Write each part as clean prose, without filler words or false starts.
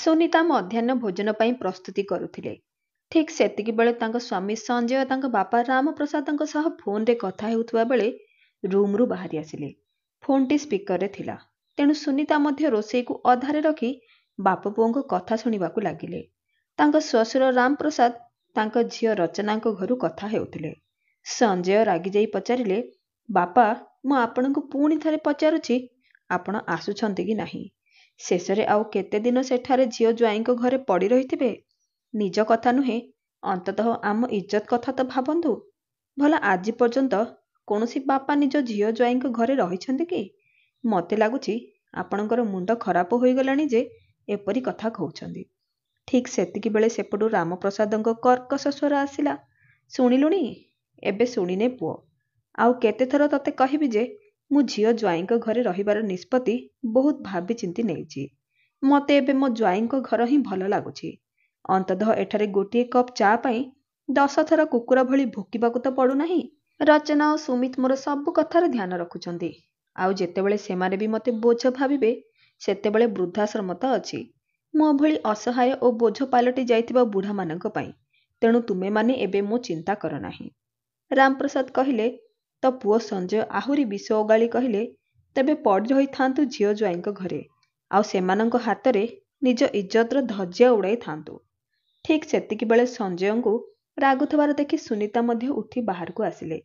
ସୁନିତା ମଧ୍ୟାହ୍ନ ଭୋଜନ ପାଇଁ ପ୍ରସ୍ତୁତି କରୁଥିଲେ। ଠିକ୍ ସେତିକି ବେଳେ ତାଙ୍କ ସ୍ୱାମୀ ସଞ୍ଜୟ ତାଙ୍କ ବାପା ରାମପ୍ରସାଦଙ୍କ ସହ ଫୋନରେ କଥା ହେଉଥିବା ବେଳେ ରୁମ୍ରୁ ବାହାରି ଆସିଲେ। ଫୋନ୍ଟି ସ୍ପିକରରେ ଥିଲା, ତେଣୁ ସୁନିତା ମଧ୍ୟ ରୋଷେଇକୁ ଅଧାରେ ରଖି ବାପ ପୁଅଙ୍କ କଥା ଶୁଣିବାକୁ ଲାଗିଲେ। ତାଙ୍କ ଶ୍ୱଶୁର ରାମପ୍ରସାଦ ତାଙ୍କ ଝିଅ ରଚନାଙ୍କ ଘରୁ କଥା ହେଉଥିଲେ। ସଞ୍ଜୟ ରାଗିଯାଇ ପଚାରିଲେ, ବାପା, ମୁଁ ଆପଣଙ୍କୁ ପୁଣି ଥରେ ପଚାରୁଛି, ଆପଣ ଆସୁଛନ୍ତି କି ନାହିଁ? ଶେଷରେ ଆଉ କେତେ ଦିନ ସେଠାରେ ଝିଅ ଜ୍ୱାଇଁଙ୍କ ଘରେ ପଡ଼ି ରହିଥିବେ? ନିଜ କଥା ନୁହେଁ, ଅନ୍ତତଃ ଆମ ଇଜ୍ଜତ କଥା ତ ଭାବନ୍ତୁ। ଭଲା ଆଜି ପର୍ଯ୍ୟନ୍ତ କୌଣସି ବାପା ନିଜ ଝିଅ ଜ୍ୱାଇଁଙ୍କ ଘରେ ରହିଛନ୍ତି କି? ମୋତେ ଲାଗୁଛି ଆପଣଙ୍କର ମୁଣ୍ଡ ଖରାପ ହୋଇଗଲାଣି ଯେ ଏପରି କଥା କହୁଛନ୍ତି। ଠିକ୍ ସେତିକି ବେଳେ ସେପଟୁ ରାମପ୍ରସାଦଙ୍କ କର୍କଶ ସ୍ୱର ଆସିଲା, ଶୁଣିଲୁଣି? ଏବେ ଶୁଣିନେ ପୁଅ, ଆଉ କେତେଥର ତତେ କହିବି ଯେ ମୁଁ ଝିଅ ଜ୍ୱାଇଁଙ୍କ ଘରେ ରହିବାର ନିଷ୍ପତ୍ତି ବହୁତ ଭାବି ଚିନ୍ତି ନେଇଛି। ମୋତେ ଏବେ ମୋ ଜ୍ୱାଇଁଙ୍କ ଘର ହିଁ ଭଲ ଲାଗୁଛି। ଅନ୍ତତଃ ଏଠାରେ ଗୋଟିଏ କପ୍ ଚା ପାଇଁ 10 ଥର କୁକୁର ଭଳି ଭୋକିବାକୁ ତ ପଡ଼ୁନାହିଁ। ରଚନା ଓ ସୁମିତ ମୋର ସବୁ କଥାର ଧ୍ୟାନ ରଖୁଛନ୍ତି। ଆଉ ଯେତେବେଳେ ସେମାନେ ବି ମୋତେ ବୋଝ ଭାବିବେ, ସେତେବେଳେ ବୃଦ୍ଧାଶ୍ରମ ତ ଅଛି ମୋ ଭଳି ଅସହାୟ ଓ ବୋଝ ପାଲଟି ଯାଇଥିବା ବୁଢ଼ାମାନଙ୍କ ପାଇଁ। ତେଣୁ ତୁମେମାନେ ଏବେ ମୋ ଚିନ୍ତା କର ନାହିଁ। ରାମପ୍ରସାଦ କହିଲେ। ତ ପୁଅ ସଞ୍ଜୟ ଆହୁରି ବିଷ ଓଗାଳି କହିଲେ, ତେବେ ପଡ଼ି ରହିଥାନ୍ତୁ ଝିଅ ଜ୍ୱାଇଁଙ୍କ ଘରେ, ଆଉ ସେମାନଙ୍କ ହାତରେ ନିଜ ଇଜ୍ଜତର ଧଜ୍ଜିଆ ଉଡ଼ାଇଥାନ୍ତୁ। ଠିକ୍ ସେତିକି ବେଳେ ସଞ୍ଜୟଙ୍କୁ ରାଗୁଥିବାର ଦେଖି ସୁନିତା ମଧ୍ୟ ଉଠି ବାହାରକୁ ଆସିଲେ।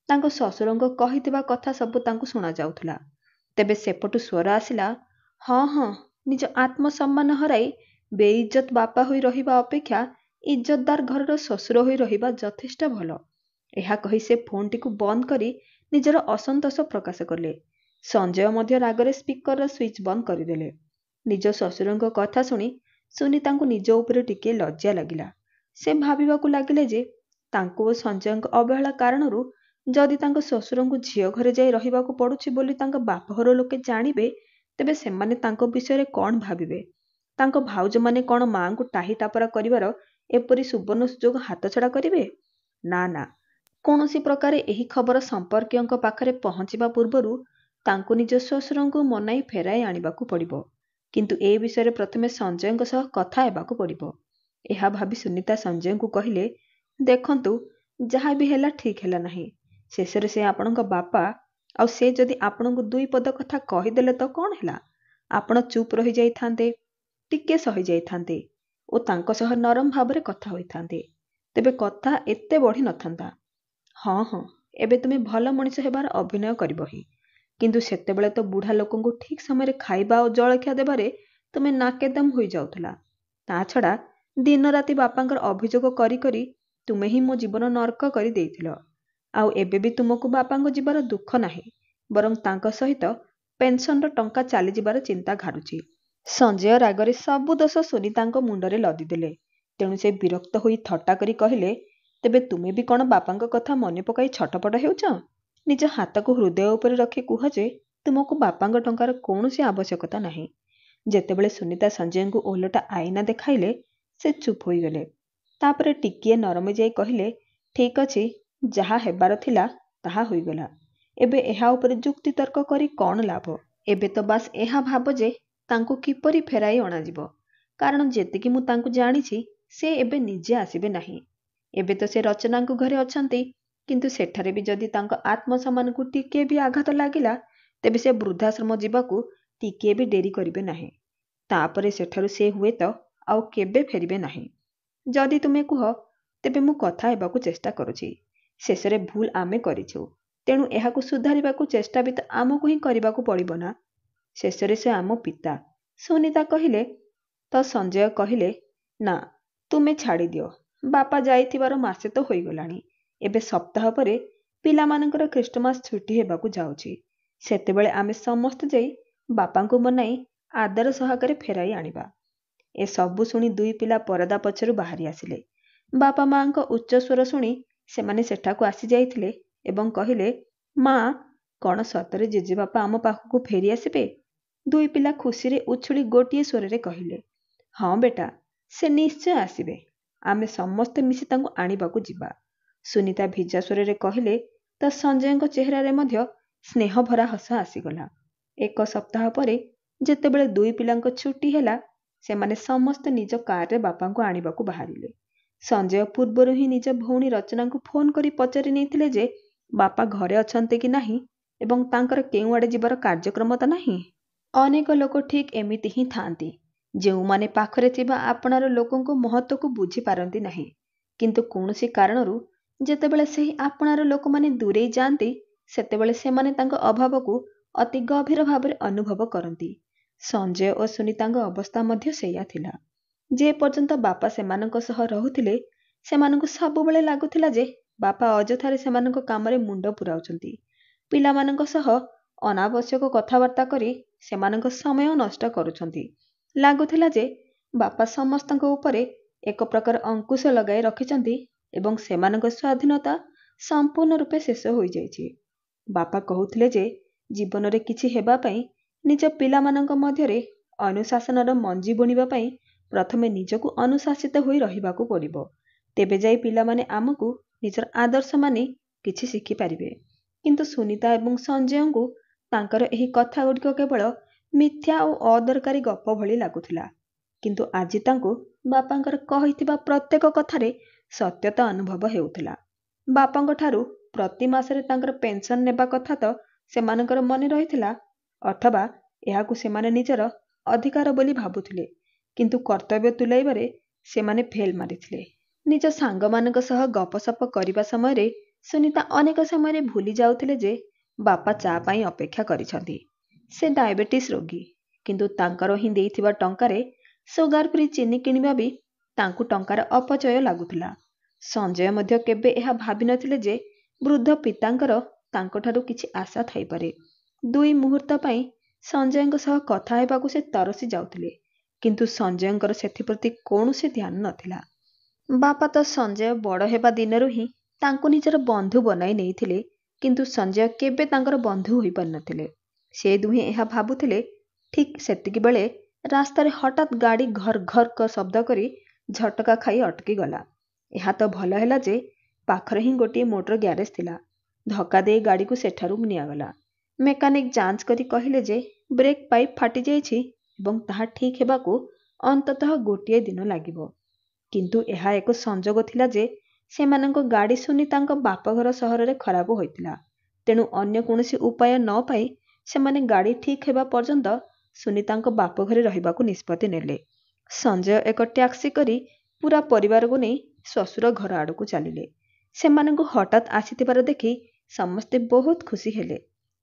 ତାଙ୍କ ଶ୍ୱଶୁରଙ୍କ କହିଥିବା କଥା ସବୁ ତାଙ୍କୁ ଶୁଣାଯାଉଥିଲା। ତେବେ ସେପଟୁ ସ୍ୱର ଆସିଲା, ହଁ ହଁ, ନିଜ ଆତ୍ମସମ୍ମାନ ହରାଇ ବେଇଜ୍ଜତ ବାପା ହୋଇ ରହିବା ଅପେକ୍ଷା ଇଜ୍ଜତଦାର ଘରର ଶ୍ୱଶୁର ହୋଇ ରହିବା ଯଥେଷ୍ଟ ଭଲ। ଏହା କହି ସେ ଫୋନ୍ଟିକୁ ବନ୍ଦ କରି ନିଜର ଅସନ୍ତୋଷ ପ୍ରକାଶ କଲେ। ସଞ୍ଜୟ ମଧ୍ୟ ରାଗରେ ସ୍ପିକରର ସୁଇଚ୍ ବନ୍ଦ କରିଦେଲେ। ନିଜ ଶ୍ୱଶୁରଙ୍କ କଥା ଶୁଣି ସୁନିତାଙ୍କୁ ନିଜ ଉପରେ ଟିକିଏ ଲଜ୍ଜା ଲାଗିଲା। ସେ ଭାବିବାକୁ ଲାଗିଲେ ଯେ ତାଙ୍କୁ ଓ ସଞ୍ଜୟଙ୍କ ଅବହେଳା କାରଣରୁ ଯଦି ତାଙ୍କ ଶ୍ୱଶୁରଙ୍କୁ ଝିଅ ଘରେ ଯାଇ ରହିବାକୁ ପଡ଼ୁଛି ବୋଲି ତାଙ୍କ ବାପଘର ଲୋକେ ଜାଣିବେ, ତେବେ ସେମାନେ ତାଙ୍କ ବିଷୟରେ କ'ଣ ଭାବିବେ? ତାଙ୍କ ଭାଉଜମାନେ କ'ଣ ମାଆଙ୍କୁ ଟାହି ଟାପରା କରିବାର ଏପରି ସୁବର୍ଣ୍ଣ ସୁଯୋଗ ହାତଛଡ଼ା କରିବେ? ନା ନା, କୌଣସି ପ୍ରକାରେ ଏହି ଖବର ସମ୍ପର୍କୀୟଙ୍କ ପାଖରେ ପହଞ୍ଚିବା ପୂର୍ବରୁ ତାଙ୍କୁ ନିଜ ଶ୍ୱଶୁରଙ୍କୁ ମନାଇ ଫେରାଇ ଆଣିବାକୁ ପଡ଼ିବ। କିନ୍ତୁ ଏ ବିଷୟରେ ପ୍ରଥମେ ସଞ୍ଜୟଙ୍କ ସହ କଥା ହେବାକୁ ପଡ଼ିବ। ଏହା ଭାବି ସୁନିତା ସଞ୍ଜୟଙ୍କୁ କହିଲେ, ଦେଖନ୍ତୁ, ଯାହା ବି ହେଲା ଠିକ୍ ହେଲା ନାହିଁ। ଶେଷରେ ସେ ଆପଣଙ୍କ ବାପା, ଆଉ ସେ ଯଦି ଆପଣଙ୍କୁ 2 ପଦ କଥା କହିଦେଲେ ତ କ'ଣ ହେଲା? ଆପଣ ଚୁପ୍ ରହିଯାଇଥାନ୍ତେ, ଟିକେ ସହିଯାଇଥାନ୍ତେ ଓ ତାଙ୍କ ସହ ନରମ ଭାବରେ କଥା ହୋଇଥାନ୍ତେ। ତେବେ କଥା ଏତେ ବଢ଼ି ନଥାନ୍ତା। ହଁ ହଁ, ଏବେ ତୁମେ ଭଲ ମଣିଷ ହେବାର ଅଭିନୟ କରିବ ହିଁ, କିନ୍ତୁ ସେତେବେଳେ ତ ବୁଢ଼ା ଲୋକଙ୍କୁ ଠିକ୍ ସମୟରେ ଖାଇବା ଓ ଜଳଖିଆ ଦେବାରେ ତୁମେ ନାକେଦମ ହୋଇଯାଉଥିଲା। ତା ଛଡ଼ା ଦିନ ରାତି ବାପାଙ୍କର ଅଭିଯୋଗ କରି କରି ତୁମେ ହିଁ ମୋ ଜୀବନ ନର୍କ କରି ଦେଇଥିଲ। ଆଉ ଏବେ ବି ତୁମକୁ ବାପାଙ୍କ ଯିବାର ଦୁଃଖ ନାହିଁ, ବରଂ ତାଙ୍କ ସହିତ ପେନ୍ସନର ଟଙ୍କା ଚାଲିଯିବାର ଚିନ୍ତା ଘାରୁଛି। ସଞ୍ଜୟ ରାଗରେ ସବୁ ଦୋଷ ସୁନିତାଙ୍କ ମୁଣ୍ଡରେ ଲଦିଦେଲେ। ତେଣୁ ସେ ବିରକ୍ତ ହୋଇ ଥଟ୍ଟା କରି କହିଲେ, ତେବେ ତୁମେ ବି କ'ଣ ବାପାଙ୍କ କଥା ମନେ ପକାଇ ଛଟପଟ ହେଉଛ? ନିଜ ହାତକୁ ହୃଦୟ ଉପରେ ରଖି କୁହ ଯେ ତୁମକୁ ବାପାଙ୍କ ଟଙ୍କାର କୌଣସି ଆବଶ୍ୟକତା ନାହିଁ। ଯେତେବେଳେ ସୁନିତା ସଞ୍ଜୟଙ୍କୁ ଓଲଟା ଆଇନା ଦେଖାଇଲେ, ସେ ଚୁପ୍ ହୋଇଗଲେ। ତାପରେ ଟିକିଏ ନରମି ଯାଇ କହିଲେ, ଠିକ୍ ଅଛି, ଯାହା ହେବାର ଥିଲା ତାହା ହୋଇଗଲା। ଏବେ ଏହା ଉପରେ ଯୁକ୍ତିତର୍କ କରି କ'ଣ ଲାଭ? ଏବେ ତ ବାସ୍ ଏହା ଭାବ ଯେ ତାଙ୍କୁ କିପରି ଫେରାଇ ଅଣାଯିବ। କାରଣ ଯେତିକି ମୁଁ ତାଙ୍କୁ ଜାଣିଛି, ସେ ଏବେ ନିଜେ ଆସିବେ ନାହିଁ। ଏବେ ତ ସେ ରଚନାଙ୍କ ଘରେ ଅଛନ୍ତି, କିନ୍ତୁ ସେଠାରେ ବି ଯଦି ତାଙ୍କ ଆତ୍ମସମ୍ମାନକୁ ଟିକିଏ ବି ଆଘାତ ଲାଗିଲା, ତେବେ ସେ ବୃଦ୍ଧାଶ୍ରମ ଯିବାକୁ ଟିକିଏ ବି ଡେରି କରିବେ ନାହିଁ। ତାପରେ ସେଠାରୁ ସେ ହୁଏତ ଆଉ କେବେ ଫେରିବେ ନାହିଁ। ଯଦି ତୁମେ କୁହ, ତେବେ ମୁଁ କଥା ହେବାକୁ ଚେଷ୍ଟା କରୁଛି। ଶେଷରେ ଭୁଲ ଆମେ କରିଛୁ, ତେଣୁ ଏହାକୁ ସୁଧାରିବାକୁ ଚେଷ୍ଟା ବି ତ ଆମକୁ ହିଁ କରିବାକୁ ପଡ଼ିବ ନା। ଶେଷରେ ସେ ଆମ ପିତା। ସୁନିତା କହିଲେ। ତ ସଞ୍ଜୟ କହିଲେ, ନା, ତୁମେ ଛାଡ଼ିଦିଅ। ବାପା ଯାଇଥିବାର ମାସେ ତ ହୋଇଗଲାଣି। ଏବେ ସପ୍ତାହ ପରେ ପିଲାମାନଙ୍କର ଖ୍ରୀଷ୍ଟମାସ ଛୁଟି ହେବାକୁ ଯାଉଛି। ସେତେବେଳେ ଆମେ ସମସ୍ତେ ଯାଇ ବାପାଙ୍କୁ ମନାଇ ଆଦର ସହକାରେ ଫେରାଇ ଆଣିବା। ଏସବୁ ଶୁଣି 2 ପିଲା ପରଦା ପଛରୁ ବାହାରି ଆସିଲେ। ବାପା ମାଆଙ୍କ ଉଚ୍ଚ ସ୍ୱର ଶୁଣି ସେମାନେ ସେଠାକୁ ଆସି ଯାଇଥିଲେ ଏବଂ କହିଲେ, ମା, କ'ଣ ସତରେ ଜେଜେବାପା ଆମ ପାଖକୁ ଫେରି ଆସିବେ? 2 ପିଲା ଖୁସିରେ ଉଛୁଳି ଗୋଟିଏ ସ୍ୱରରେ କହିଲେ, ହଁ ବେଟା, ସେ ନିଶ୍ଚୟ ଆସିବେ। ଆମେ ସମସ୍ତେ ମିଶି ତାଙ୍କୁ ଆଣିବାକୁ ଯିବା। ସୁନିତା ଭିଜା ସ୍ୱରରେ କହିଲେ, ତ ସଞ୍ଜୟଙ୍କ ଚେହେରାରେ ମଧ୍ୟ ସ୍ନେହଭରା ହସ ଆସିଗଲା। 1 ସପ୍ତାହ ପରେ ଯେତେବେଳେ 2 ପିଲାଙ୍କ ଛୁଟି ହେଲା, ସେମାନେ ସମସ୍ତେ ନିଜ କାରରେ ବାପାଙ୍କୁ ଆଣିବାକୁ ବାହାରିଲେ। ସଞ୍ଜୟ ପୂର୍ବରୁ ହିଁ ନିଜ ଭଉଣୀ ରଚନାଙ୍କୁ ଫୋନ କରି ପଚାରି ନେଇଥିଲେ ଯେ ବାପା ଘରେ ଅଛନ୍ତି କି ନାହିଁ ଏବଂ ତାଙ୍କର କେଉଁଆଡ଼େ ଯିବାର କାର୍ଯ୍ୟକ୍ରମ ତ ନାହିଁ। ଅନେକ ଲୋକ ଠିକ୍ ଏମିତି ହିଁ ଥାଆନ୍ତି, ଯେଉଁମାନେ ପାଖରେ ଥିବା ଆପଣାର ଲୋକଙ୍କ ମହତ୍ତ୍ୱକୁ ବୁଝିପାରନ୍ତି ନାହିଁ, କିନ୍ତୁ କୌଣସି କାରଣରୁ ଯେତେବେଳେ ସେହି ଆପଣାର ଲୋକମାନେ ଦୂରେଇ ଯାଆନ୍ତି ସେତେବେଳେ ସେମାନେ ତାଙ୍କ ଅଭାବକୁ ଅତି ଗଭୀର ଭାବରେ ଅନୁଭବ କରନ୍ତି। ସଞ୍ଜୟ ଓ ସୁନିତାଙ୍କ ଅବସ୍ଥା ମଧ୍ୟ ସେଇଆ ଥିଲା। ଯେ ପର୍ଯ୍ୟନ୍ତ ବାପା ସେମାନଙ୍କ ସହ ରହୁଥିଲେ ସେମାନଙ୍କୁ ସବୁବେଳେ ଲାଗୁଥିଲା ଯେ ବାପା ଅଯଥାରେ ସେମାନଙ୍କ କାମରେ ମୁଣ୍ଡ ପୁରାଉଛନ୍ତି, ପିଲାମାନଙ୍କ ସହ ଅନାବଶ୍ୟକ କଥାବାର୍ତ୍ତା କରି ସେମାନଙ୍କ ସମୟ ନଷ୍ଟ କରୁଛନ୍ତି। ଲାଗୁଥିଲା ଯେ ବାପା ସମସ୍ତଙ୍କ ଉପରେ ଏକ ପ୍ରକାର ଅଙ୍କୁଶ ଲଗାଇ ରଖିଛନ୍ତି ଏବଂ ସେମାନଙ୍କ ସ୍ୱାଧୀନତା ସମ୍ପୂର୍ଣ୍ଣ ରୂପେ ଶେଷ ହୋଇଯାଇଛି। ବାପା କହୁଥିଲେ ଯେ ଜୀବନରେ କିଛି ହେବା ପାଇଁ ନିଜ ପିଲାମାନଙ୍କ ମଧ୍ୟରେ ଅନୁଶାସନର ମଞ୍ଜି ବୁଣିବା ପାଇଁ ପ୍ରଥମେ ନିଜକୁ ଅନୁଶାସିତ ହୋଇ ରହିବାକୁ ପଡ଼ିବ, ତେବେ ଯାଇ ପିଲାମାନେ ଆମକୁ ନିଜର ଆଦର୍ଶ ମାନି କିଛି ଶିଖିପାରିବେ। କିନ୍ତୁ ସୁନିତା ଏବଂ ସଞ୍ଜୟଙ୍କୁ ତାଙ୍କର ଏହି କଥାଗୁଡ଼ିକ କେବଳ ମିଥ୍ୟା ଓ ଅଦରକାରୀ ଗପ ଭଳି ଲାଗୁଥିଲା, କିନ୍ତୁ ଆଜି ତାଙ୍କୁ ବାପାଙ୍କର କହିଥିବା ପ୍ରତ୍ୟେକ କଥାରେ ସତ୍ୟତା ଅନୁଭବ ହେଉଥିଲା। ବାପାଙ୍କ ଠାରୁ ପ୍ରତି ମାସରେ ତାଙ୍କର ପେନ୍ସନ୍ ନେବା କଥା ତ ସେମାନଙ୍କର ମନେ ରହିଥିଲା, ଅଥବା ଏହାକୁ ସେମାନେ ନିଜର ଅଧିକାର ବୋଲି ଭାବୁଥିଲେ, କିନ୍ତୁ କର୍ତ୍ତବ୍ୟ ତୁଲାଇବାରେ ସେମାନେ ଫେଲ୍ ମାରିଥିଲେ। ନିଜ ସାଙ୍ଗମାନଙ୍କ ସହ ଗପସପ କରିବା ସମୟରେ ସୁନିତା ଅନେକ ସମୟରେ ଭୁଲି ଯାଉଥିଲେ ଯେ ବାପା ଚା ପାଇଁ ଅପେକ୍ଷା କରିଛନ୍ତି। ସେ ଡାଇବେଟିସ୍ ରୋଗୀ, କିନ୍ତୁ ତାଙ୍କର ହିଁ ଦେଇଥିବା ଟଙ୍କାରେ ସୁଗାର ଫ୍ରି ଚିନି କିଣିବା ବି ତାଙ୍କୁ ଟଙ୍କାର ଅପଚୟ ଲାଗୁଥିଲା। ସଞ୍ଜୟ ମଧ୍ୟ କେବେ ଏହା ଭାବିନଥିଲେ ଯେ ବୃଦ୍ଧ ପିତାଙ୍କର ତାଙ୍କଠାରୁ କିଛି ଆଶା ଥାଇପାରେ। 2 ମୁହୂର୍ତ୍ତ ପାଇଁ ସଞ୍ଜୟଙ୍କ ସହ କଥା ହେବାକୁ ସେ ତରସି ଯାଉଥିଲେ, କିନ୍ତୁ ସଞ୍ଜୟଙ୍କର ସେଥିପ୍ରତି କୌଣସି ଧ୍ୟାନ ନଥିଲା। ବାପା ତ ସଞ୍ଜୟ ବଡ଼ ହେବା ଦିନରୁ ହିଁ ତାଙ୍କୁ ନିଜର ବନ୍ଧୁ ବନାଇ ନେଇଥିଲେ, କିନ୍ତୁ ସଞ୍ଜୟ କେବେ ତାଙ୍କର ବନ୍ଧୁ ହୋଇପାରିନଥିଲେ। ସେ ଦୁହେଁ ଏହା ଭାବୁଥିଲେ। ଠିକ୍ ସେତିକିବେଳେ ରାସ୍ତାରେ ହଠାତ୍ ଗାଡ଼ି ଘର ଘର ଶବ୍ଦ କରି ଝଟକା ଖାଇ ଅଟକିଗଲା। ଏହା ତ ଭଲ ହେଲା ଯେ ପାଖରେ ହିଁ ଗୋଟିଏ ମୋଟର ଗ୍ୟାରେଜ ଥିଲା। ଧକ୍କା ଦେଇ ଗାଡ଼ିକୁ ସେଠାରୁ ନିଆଗଲା। ମେକାନିକ୍ ଯାଞ୍ଚ କରି କହିଲେ ଯେ ବ୍ରେକ୍ ପାଇପ୍ ଫାଟିଯାଇଛି ଏବଂ ତାହା ଠିକ୍ ହେବାକୁ ଅନ୍ତତଃ ଗୋଟିଏ ଦିନ ଲାଗିବ। କିନ୍ତୁ ଏହା ଏକ ସଂଯୋଗ ଥିଲା ଯେ ସେମାନଙ୍କ ଗାଡ଼ି ସୁନିତାଙ୍କ ବାପଘର ସହରରେ ଖରାପ ହୋଇଥିଲା, ତେଣୁ ଅନ୍ୟ କୌଣସି ଉପାୟ ନ ପାଇ ସେମାନେ ଗାଡ଼ି ଠିକ୍ ହେବା ପର୍ଯ୍ୟନ୍ତ ସୁନିତାଙ୍କ ବାପଘରେ ରହିବାକୁ ନିଷ୍ପତ୍ତି ନେଲେ। ସଞ୍ଜୟ ଏକ ଟ୍ୟାକ୍ସି କରି ପୁରା ପରିବାରକୁ ନେଇ ଶ୍ୱଶୁର ଘର ଆଡ଼କୁ ଚାଲିଲେ। ସେମାନଙ୍କୁ ହଠାତ୍ ଆସିଥିବାର ଦେଖି ସମସ୍ତେ ବହୁତ ଖୁସି ହେଲେ।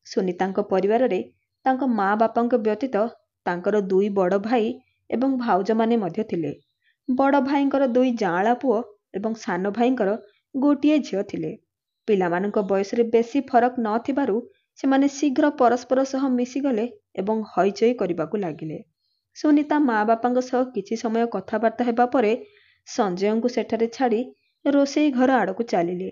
ସୁନିତାଙ୍କ ପରିବାରରେ ତାଙ୍କ ମା ବାପାଙ୍କ ବ୍ୟତୀତ ତାଙ୍କର 2 ବଡ଼ ଭାଇ ଏବଂ ଭାଉଜମାନେ ମଧ୍ୟ ଥିଲେ। ବଡ଼ ଭାଇଙ୍କର 2 ଯାଆଁଳା ପୁଅ ଏବଂ ସାନ ଭାଇଙ୍କର ଗୋଟିଏ ଝିଅ ଥିଲେ। ପିଲାମାନଙ୍କ ବୟସରେ ବେଶୀ ଫରକ ନ ଥିବାରୁ ସେମାନେ ଶୀଘ୍ର ପରସ୍ପର ସହ ମିଶିଗଲେ ଏବଂ ହଇଚଇ କରିବାକୁ ଲାଗିଲେ। ସୁନିତା ମା ବାପାଙ୍କ ସହ କିଛି ସମୟ କଥାବାର୍ତ୍ତା ହେବା ପରେ ସଞ୍ଜୟଙ୍କୁ ସେଠାରେ ଛାଡ଼ି ରୋଷେଇ ଘର ଆଡ଼କୁ ଚାଲିଲେ,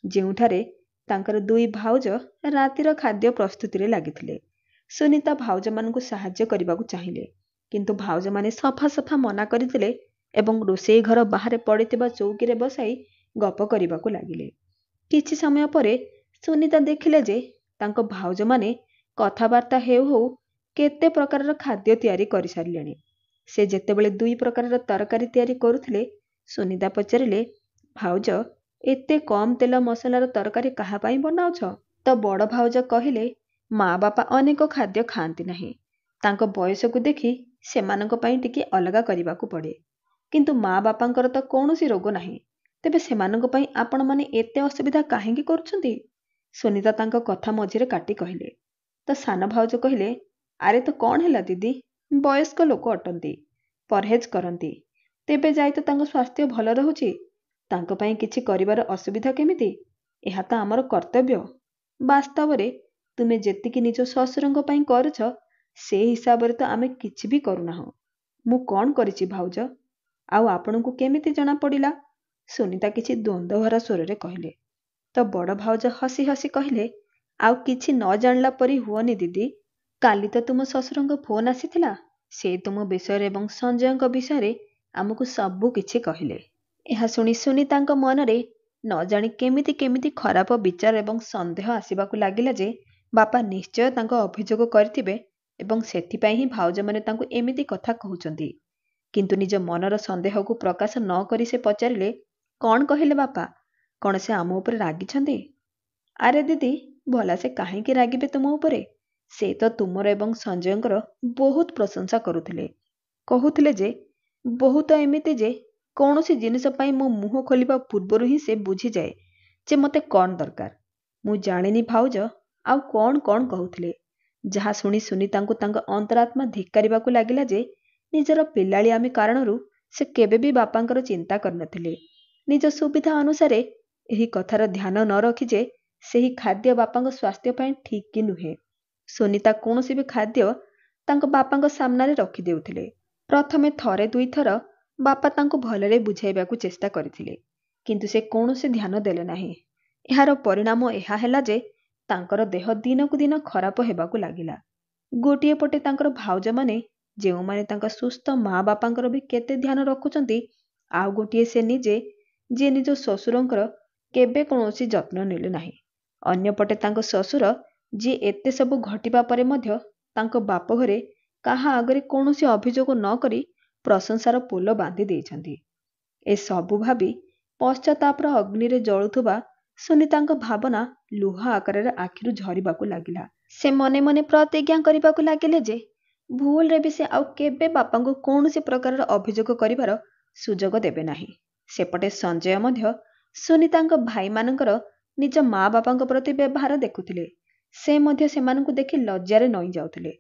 ଯେଉଁଠାରେ ତାଙ୍କର 2 ଭାଉଜ ରାତିର ଖାଦ୍ୟ ପ୍ରସ୍ତୁତିରେ ଲାଗିଥିଲେ। ସୁନିତା ଭାଉଜମାନଙ୍କୁ ସାହାଯ୍ୟ କରିବାକୁ ଚାହିଁଲେ, କିନ୍ତୁ ଭାଉଜମାନେ ସଫା ମନା କରିଦେଲେ ଏବଂ ରୋଷେଇ ଘର ବାହାରେ ପଡ଼ିଥିବା ଚୌକିରେ ବସାଇ ଗପ କରିବାକୁ ଲାଗିଲେ। କିଛି ସମୟ ପରେ ସୁନିତା ଦେଖିଲେ ଯେ ତାଙ୍କ ଭାଉଜମାନେ କଥାବାର୍ତ୍ତା ହେଉ ହେଉ କେତେ ପ୍ରକାରର ଖାଦ୍ୟ ତିଆରି କରିସାରିଲେଣି। ସେ ଯେତେବେଳେ 2 ପ୍ରକାରର ତରକାରୀ ତିଆରି କରୁଥିଲେ, ସୁନିତା ପଚାରିଲେ, ଭାଉଜ, ଏତେ କମ୍ ତେଲ ମସଲାର ତରକାରୀ କାହା ପାଇଁ ବନାଉଛ? ତ ବଡ଼ ଭାଉଜ କହିଲେ, ମା ବାପା ଅନେକ ଖାଦ୍ୟ ଖାଆନ୍ତି ନାହିଁ। ତାଙ୍କ ବୟସକୁ ଦେଖି ସେମାନଙ୍କ ପାଇଁ ଟିକେ ଅଲଗା କରିବାକୁ ପଡ଼େ। କିନ୍ତୁ ମା ବାପାଙ୍କର ତ କୌଣସି ରୋଗ ନାହିଁ, ତେବେ ସେମାନଙ୍କ ପାଇଁ ଆପଣମାନେ ଏତେ ଅସୁବିଧା କାହିଁକି କରୁଛନ୍ତି? ସୁନିତା ତାଙ୍କ କଥା ମଝିରେ କାଟି କହିଲେ। ତ ସାନ ଭାଉଜ କହିଲେ, ଆରେ ତ କ'ଣ ହେଲା ଦିଦି, ବୟସ୍କ ଲୋକ ଅଟନ୍ତି, ପରହେଜ କରନ୍ତି, ତେବେ ଯାଇ ତ ତାଙ୍କ ସ୍ୱାସ୍ଥ୍ୟ ଭଲ ରହୁଛି। ତାଙ୍କ ପାଇଁ କିଛି କରିବାର ଅସୁବିଧା କେମିତି? ଏହା ତ ଆମର କର୍ତ୍ତବ୍ୟ। ବାସ୍ତବରେ ତୁମେ ଯେତିକି ନିଜ ଶ୍ୱଶୁରଙ୍କ ପାଇଁ କରୁଛ, ସେ ହିସାବରେ ତ ଆମେ କିଛି ବି କରୁନାହୁଁ। ମୁଁ କ'ଣ କରିଛି ଭାଉଜ? ଆଉ ଆପଣଙ୍କୁ କେମିତି ଜଣାପଡ଼ିଲା? ସୁନିତା କିଛି ଦ୍ୱନ୍ଦ୍ୱଭରା ସ୍ୱରରେ କହିଲେ। ତ ବଡ଼ ଭାଉଜ ହସି ହସି କହିଲେ, ଆଉ କିଛି ନ ଜାଣିଲା ପରି ହୁଅନି ଦିଦି। କାଲି ତ ତୁମ ଶ୍ୱଶୁରଙ୍କ ଫୋନ୍ ଆସିଥିଲା। ସେ ତୁମ ବିଷୟରେ ଏବଂ ସଞ୍ଜୟଙ୍କ ବିଷୟରେ ଆମକୁ ସବୁ କିଛି କହିଲେ। ଏହା ଶୁଣି ସୁନିତାଙ୍କ ମନରେ ନ ଜାଣି କେମିତି କେମିତି ଖରାପ ବିଚାର ଏବଂ ସନ୍ଦେହ ଆସିବାକୁ ଲାଗିଲା ଯେ ବାପା ନିଶ୍ଚୟ ତାଙ୍କ ଅଭିଯୋଗ କରିଥିବେ ଏବଂ ସେଥିପାଇଁ ହିଁ ଭାଉଜମାନେ ତାଙ୍କୁ ଏମିତି କଥା କହୁଛନ୍ତି। କିନ୍ତୁ ନିଜ ମନର ସନ୍ଦେହକୁ ପ୍ରକାଶ ନ କରି ସେ ପଚାରିଲେ, କ'ଣ କହିଲେ ବାପା? କ'ଣ ସେ ଆମ ଉପରେ ରାଗିଛନ୍ତି? ଆରେ ଦିଦି, ଭଲା ସେ କାହିଁକି ରାଗିବେ ତୁମ ଉପରେ? ସେ ତ ତୁମର ଏବଂ ସଞ୍ଜୟଙ୍କର ବହୁତ ପ୍ରଶଂସା କରୁଥିଲେ। କହୁଥିଲେ ଯେ ବହୁତ ଏମିତି ଯେ କୌଣସି ଜିନିଷ ପାଇଁ ମୋ ମୁହଁ ଖୋଲିବା ପୂର୍ବରୁ ହିଁ ସେ ବୁଝିଯାଏ ଯେ ମୋତେ କ'ଣ ଦରକାର। ମୁଁ ଜାଣିନି ଭାଉଜ ଆଉ କ'ଣ କ'ଣ କହୁଥିଲେ, ଯାହା ଶୁଣି ସୁନିତାଙ୍କୁ ତାଙ୍କ ଅନ୍ତରାତ୍ମା ଧିକ୍କାରିବାକୁ ଲାଗିଲା ଯେ ନିଜର ପିଲାଳିଆମି କାରଣରୁ ସେ କେବେ ବି ବାପାଙ୍କର ଚିନ୍ତା କରିନଥିଲେ। ନିଜ ସୁବିଧା ଅନୁସାରେ ଏହି କଥାର ଧ୍ୟାନ ନ ରଖି ଯେ ସେହି ଖାଦ୍ୟ ବାପାଙ୍କ ସ୍ୱାସ୍ଥ୍ୟ ପାଇଁ ଠିକ୍ କି ନୁହେଁ। ସୁନିତା କୌଣସି ବି ଖାଦ୍ୟ ତାଙ୍କ ବାପାଙ୍କ ସାମ୍ନାରେ ରଖିଦେଉଥିଲେ। ପ୍ରଥମେ ଥରେ ଦୁଇଥର ବାପା ତାଙ୍କୁ ଭଲରେ ବୁଝାଇବାକୁ ଚେଷ୍ଟା କରିଥିଲେ, କିନ୍ତୁ ସେ କୌଣସି ଧ୍ୟାନ ଦେଲେ ନାହିଁ। ଏହାର ପରିଣାମ ଏହା ହେଲା ଯେ ତାଙ୍କର ଦେହ ଦିନକୁ ଦିନ ଖରାପ ହେବାକୁ ଲାଗିଲା। ଗୋଟିଏ ପଟେ ତାଙ୍କର ଭାଉଜମାନେ, ଯେଉଁମାନେ ତାଙ୍କ ସୁସ୍ଥ ମା ବାପାଙ୍କର ବି କେତେ ଧ୍ୟାନ ରଖୁଛନ୍ତି, ଆଉ ଗୋଟିଏ ସେ ନିଜେ, ଯିଏ ନିଜ ଶ୍ୱଶୁରଙ୍କର କେବେ କୌଣସି ଯତ୍ନ ନେଲେ ନାହିଁ। ଅନ୍ୟପଟେ ତାଙ୍କ ଶ୍ୱଶୁର, ଯିଏ ଏତେ ସବୁ ଘଟିବା ପରେ ମଧ୍ୟ ତାଙ୍କ ବାପଘରେ କାହା ଆଗରେ କୌଣସି ଅଭିଯୋଗ ନ କରି ପ୍ରଶଂସାର ପୋଲ ବାନ୍ଧି ଦେଇଛନ୍ତି। ଏସବୁ ଭାବି ପଶ୍ଚାତାପର ଅଗ୍ନିରେ ଜଳୁଥିବା ସୁନିତାଙ୍କ ଭାବନା ଲୁହ ଆକାରରେ ଆଖିରୁ ଝରିବାକୁ ଲାଗିଲା। ସେ ମନେ ମନେ ପ୍ରତିଜ୍ଞା କରିବାକୁ ଲାଗିଲେ ଯେ ଭୁଲରେ ବି ସେ ଆଉ କେବେ ବାପାଙ୍କୁ କୌଣସି ପ୍ରକାରର ଅଭିଯୋଗ କରିବାର ସୁଯୋଗ ଦେବେ ନାହିଁ। ସେପଟେ ସଞ୍ଜୟ ମଧ୍ୟ ସୁନିତାଙ୍କ ଭାଇମାନଙ୍କର ନିଜ ମା ବାପାଙ୍କ ପ୍ରତି ବ୍ୟବହାର ଦେଖୁଥିଲେ। ସେ ମଧ୍ୟ ସେମାନଙ୍କୁ ଦେଖି ଲଜ୍ଜାରେ ନଇଁ ଯାଉଥିଲେ।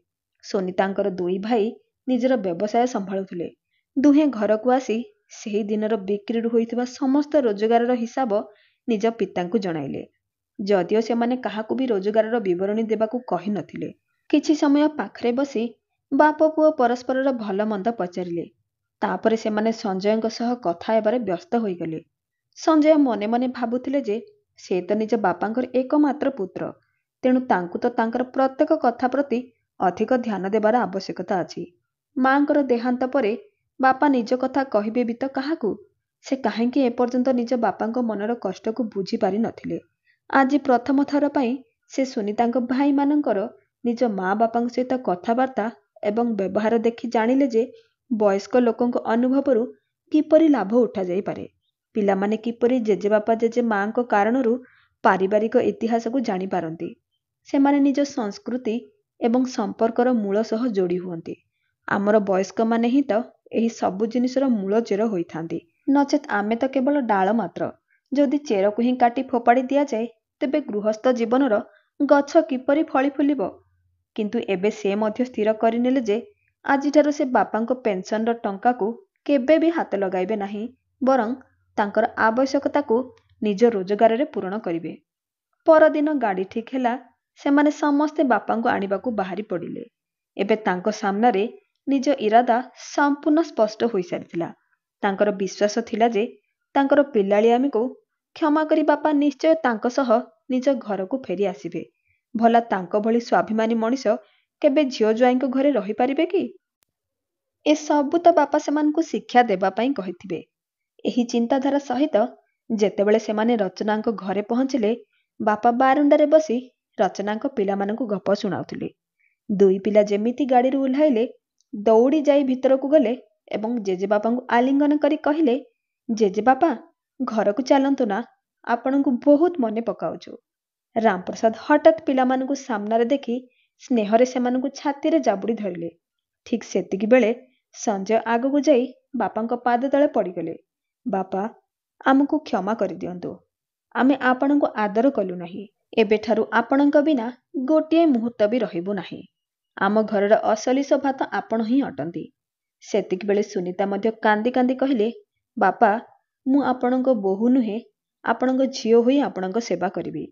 ସୁନିତାଙ୍କର ଦୁଇ ଭାଇ ନିଜର ବ୍ୟବସାୟ ସମ୍ଭାଳୁଥିଲେ। ଦୁହେଁ ଘରକୁ ଆସି ସେହି ଦିନର ବିକ୍ରିରୁ ହୋଇଥିବା ସମସ୍ତ ରୋଜଗାରର ହିସାବ ନିଜ ପିତାଙ୍କୁ ଜଣାଇଲେ। ଯଦିଓ ସେମାନେ କାହାକୁ ବି ରୋଜଗାରର ବିବରଣୀ ଦେବାକୁ କହିନଥିଲେ। କିଛି ସମୟ ପାଖରେ ବସି ବାପ ପୁଅ ପରସ୍ପରର ଭଲ ମନ୍ଦ ପଚାରିଲେ। ତାପରେ ସେମାନେ ସଞ୍ଜୟଙ୍କ ସହ କଥା ହେବାରେ ବ୍ୟସ୍ତ ହୋଇଗଲେ। ସଞ୍ଜୟ ମନେ ମନେ ଭାବୁଥିଲେ ଯେ ସେ ତ ନିଜ ବାପାଙ୍କର ଏକମାତ୍ର ପୁତ୍ର, ତେଣୁ ତାଙ୍କୁ ତ ତାଙ୍କର ପ୍ରତ୍ୟେକ କଥା ପ୍ରତି ଅଧିକ ଧ୍ୟାନ ଦେବାର ଆବଶ୍ୟକତା ଅଛି। ମାଙ୍କର ଦେହାନ୍ତ ପରେ ବାପା ନିଜ କଥା କହିବେ ବି ତ କାହାକୁ? ସେ କାହିଁକି ଏପର୍ଯ୍ୟନ୍ତ ନିଜ ବାପାଙ୍କ ମନର କଷ୍ଟକୁ ବୁଝିପାରି ନଥିଲେ? ଆଜି ପ୍ରଥମ ଥର ପାଇଁ ସେ ସୁନିତାଙ୍କ ଭାଇମାନଙ୍କର ନିଜ ମା ବାପାଙ୍କ ସହିତ କଥାବାର୍ତ୍ତା ଏବଂ ବ୍ୟବହାର ଦେଖି ଜାଣିଲେ ଯେ ବୟସ୍କ ଲୋକଙ୍କ ଅନୁଭବରୁ କିପରି ଲାଭ ଉଠାଯାଇପାରେ। ପିଲାମାନେ କିପରି ଜେଜେବାପା ଜେଜେ ମାଙ୍କ କାରଣରୁ ପାରିବାରିକ ଇତିହାସକୁ ଜାଣିପାରନ୍ତି। ସେମାନେ ନିଜ ସଂସ୍କୃତି ଏବଂ ସମ୍ପର୍କର ମୂଳ ସହ ଯୋଡ଼ି ହୁଅନ୍ତି। ଆମର ବୟସ୍କମାନେ ହିଁ ତ ଏହି ସବୁ ଜିନିଷର ମୂଳ ଚେର ହୋଇଥାନ୍ତି। ନଚେତ୍ ଆମେ ତ କେବଳ ଡାଳ ମାତ୍ର। ଯଦି ଚେରକୁ ହିଁ କାଟି ଫୋପାଡ଼ି ଦିଆଯାଏ, ତେବେ ଗୃହସ୍ଥ ଜୀବନର ଗଛ କିପରି ଫଳି ଫୁଲିବ? କିନ୍ତୁ ଏବେ ସେ ମଧ୍ୟ ସ୍ଥିର କରିନେଲେ ଯେ ଆଜିଠାରୁ ସେ ବାପାଙ୍କ ପେନ୍ସନର ଟଙ୍କାକୁ କେବେ ବି ହାତ ଲଗାଇବେ ନାହିଁ, ବରଂ ତାଙ୍କର ଆବଶ୍ୟକତାକୁ ନିଜ ରୋଜଗାରରେ ପୂରଣ କରିବେ। ପରଦିନ ଗାଡ଼ି ଠିକ୍ ହେଲା। ସେମାନେ ସମସ୍ତେ ବାପାଙ୍କୁ ଆଣିବାକୁ ବାହାରି ପଡ଼ିଲେ। ଏବେ ତାଙ୍କ ସାମ୍ନାରେ ନିଜ ଇରାଦା ସମ୍ପୂର୍ଣ୍ଣ ସ୍ପଷ୍ଟ ହୋଇସାରିଥିଲା। ତାଙ୍କର ବିଶ୍ୱାସ ଥିଲା ଯେ ତାଙ୍କର ପିଲାଳିଆମିକୁ କ୍ଷମା କରି ବାପା ନିଶ୍ଚୟ ତାଙ୍କ ସହ ନିଜ ଘରକୁ ଫେରି ଆସିବେ। ଭଲା ତାଙ୍କ ଭଳି ସ୍ୱାଭିମାନୀ ମଣିଷ କେବେ ଝିଅ ଜ୍ୱାଇଁଙ୍କ ଘରେ ରହିପାରିବେ କି? ଏସବୁ ତ ବାପା ସେମାନଙ୍କୁ ଶିକ୍ଷା ଦେବା ପାଇଁ କହିଥିବେ। ଏହି ଚିନ୍ତାଧାରା ସହିତ ଯେତେବେଳେ ସେମାନେ ରଚନାଙ୍କ ଘରେ ପହଞ୍ଚିଲେ, ବାପା ବାରଣ୍ଡାରେ ବସି ରଚନାଙ୍କ ପିଲାମାନଙ୍କୁ ଗପ ଶୁଣାଉଥିଲେ। ଦୁଇ ପିଲା ଯେମିତି ଗାଡ଼ିରୁ ଓହ୍ଲାଇଲେ, ଦୌଡ଼ି ଯାଇ ଭିତରକୁ ଗଲେ ଏବଂ ଜେଜେବାପାଙ୍କୁ ଆଲିଙ୍ଗନ କରି କହିଲେ, ଜେଜେବାପା, ଘରକୁ ଚାଲନ୍ତୁ ନା, ଆପଣଙ୍କୁ ବହୁତ ମନେ ପକାଉଛୁ। ରାମପ୍ରସାଦ ହଠାତ୍ ପିଲାମାନଙ୍କୁ ସାମ୍ନାରେ ଦେଖି ସ୍ନେହରେ ସେମାନଙ୍କୁ ଛାତିରେ ଜାବୁଡ଼ି ଧରିଲେ। ଠିକ୍ ସେତିକି ବେଳେ ସଞ୍ଜୟ ଆଗକୁ ଯାଇ ବାପାଙ୍କ ପାଦ ତଳେ ପଡ଼ିଗଲେ। ବାପା, ଆମକୁ କ୍ଷମା କରିଦିଅନ୍ତୁ। ଆମେ ଆପଣଙ୍କୁ ଆଦର କଲୁ ନାହିଁ। ଏବେଠାରୁ ଆପଣଙ୍କ ବିନା ଗୋଟିଏ ମୁହୂର୍ତ୍ତ ବି ରହିବୁ ନାହିଁ। ଆମ ଘରର ଅସଲି ସୋଭା ତ ଆପଣ ହିଁ ଅଟନ୍ତି। ସେତିକିବେଳେ ସୁନିତା ମଧ୍ୟ କାନ୍ଦି କାନ୍ଦି କହିଲେ, ବାପା, ମୁଁ ଆପଣଙ୍କ ବୋହୂ ନୁହେଁ, ଆପଣଙ୍କ ଝିଅ ହୋଇ ଆପଣଙ୍କ ସେବା କରିବି।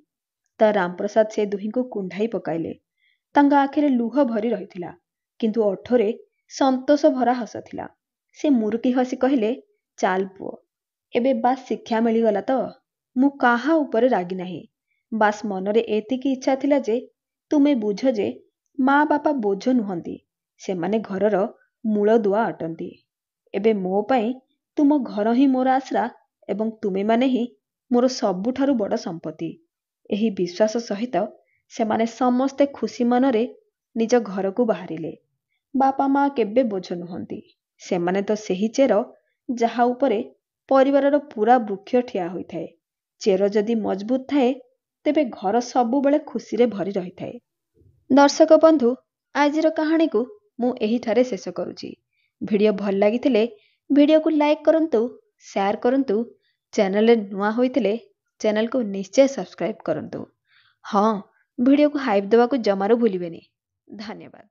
ତ ରାମପ୍ରସାଦ ସେ ଦୁହିଁଙ୍କୁ କୁଣ୍ଢାଇ ପକାଇଲେ। ତାଙ୍କ ଆଖିରେ ଲୁହ ଭରି ରହିଥିଲା, କିନ୍ତୁ ଓଠରେ ସନ୍ତୋଷ ଭରା ହସ ଥିଲା। ସେ ମୁରୁକି ହସି କହିଲେ, ଚାଲ ପୁଅ, ଏବେ ବାସ୍ ଶିକ୍ଷା ମିଳିଗଲା ତ? ମୁଁ କାହା ଉପରେ ରାଗି ନାହିଁ। ବାସ୍ ମନରେ ଏତିକି ଇଚ୍ଛା ଥିଲା ଯେ ତୁମେ ବୁଝ ଯେ ମା ବାପା ବୋଝ ନୁହନ୍ତି, ସେମାନେ ଘରର ମୂଳଦୁଆ ଅଟନ୍ତି। ଏବେ ମୋ ପାଇଁ ତୁମ ଘର ହିଁ ମୋର ଆଶ୍ରା ଏବଂ ତୁମେମାନେ ହିଁ ମୋର ସବୁଠାରୁ ବଡ଼ ସମ୍ପତ୍ତି। ଏହି ବିଶ୍ୱାସ ସହିତ ସେମାନେ ସମସ୍ତେ ଖୁସି ମନରେ ନିଜ ଘରକୁ ବାହାରିଲେ। ବାପା ମା କେବେ ବୋଝ ନୁହନ୍ତି। ସେମାନେ ତ ସେହି ଚେର ଯାହା ଉପରେ ପରିବାରର ପୂରା ବୃକ୍ଷ ଠିଆ ହୋଇଥାଏ। ଚେର ଯଦି ମଜବୁତ ଥାଏ ତେବେ ଘର ସବୁବେଳେ ଖୁସିରେ ଭରି ରହିଥାଏ। ଦର୍ଶକ ବନ୍ଧୁ, ଆଜିର କାହାଣୀକୁ ମୁଁ ଏହିଠାରେ ଶେଷ କରୁଛି। ଭିଡ଼ିଓ ଭଲ ଲାଗିଥିଲେ ଭିଡ଼ିଓକୁ ଲାଇକ୍ କରନ୍ତୁ, ସେୟାର କରନ୍ତୁ। ଚ୍ୟାନେଲରେ ନୂଆ ହୋଇଥିଲେ ଚ୍ୟାନେଲକୁ ନିଶ୍ଚୟ ସବସ୍କ୍ରାଇବ୍ କରନ୍ତୁ। ହଁ, ଭିଡ଼ିଓକୁ ହାଇପ୍ ଦେବାକୁ ଜମାରୁ ଭୁଲିବେନି। ଧନ୍ୟବାଦ।